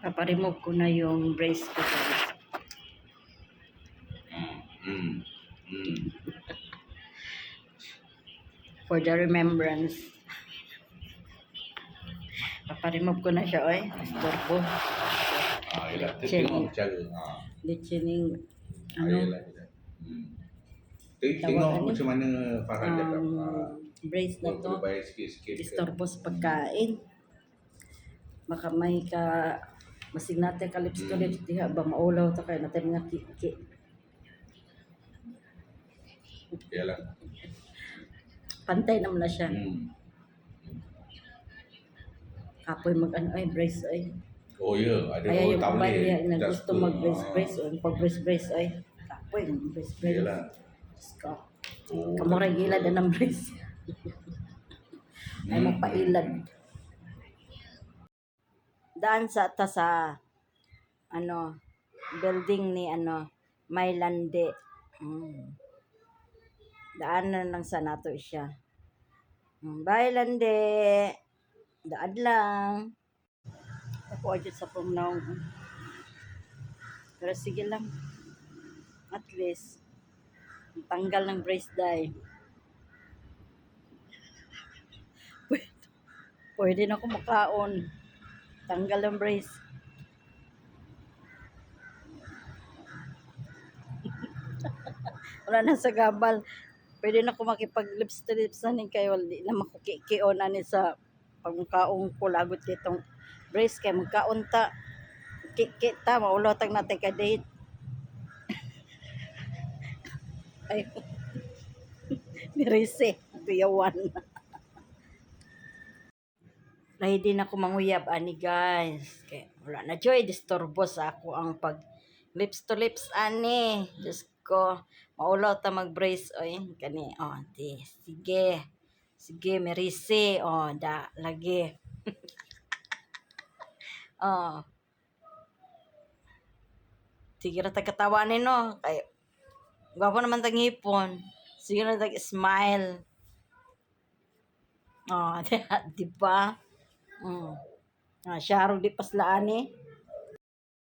Paparemove ko na yung brace ko, guys. For the remembrance. Paparemove ko na siya, oy. Istorbo. Yelah, tengok cara. Lichening, Yelah. Tengok macam mana Farhan cakap. brace na to. Bayar sikit-sikit. Istorbo sa pagkain. Baka may ka masig natin ka lips to lips diha ba maulaw ta kay natin nga kiki. Yalah. Pantay naman na siya. Kapoy mag-ano ay brace ay. Oh ya, ada Kaya orang yung tak iba boleh. niya na gusto mag-brace o pag-brace ay kapoy brace. Yalah. Ska. Kamuray gilad ng brace. Ay mapailad. Daan sa building ni Maylande. Daanan lang sa nato siya. Bye Lande. Daan lang. Ako ajud sa pumnaw. Pero sige lang. At least tanggal ng brace dye. Pwede na ako makaon. Tanggal ng brace. Wala na sa gabal. Pwede na ako makipag-lips to lips na nin kayo. Di na makukikion na ni sa pagmukaong ko lagot kitong brace kay magkaon ta. Kita maulotag natin ka date. Ay. Mirise. Piyawan. Ready na ako manguyab ani guys. Kay wala na joy disturbo sa ako ang pag lips to lips ani. Just ko maulaw ta mag-brace oy kani di sige. Sige Merise da lagi. Sige ra ta katawa ni no kay gwapo naman tang ngipon. Sige ra tag smile. Di ba? Syaro di paslaan eh.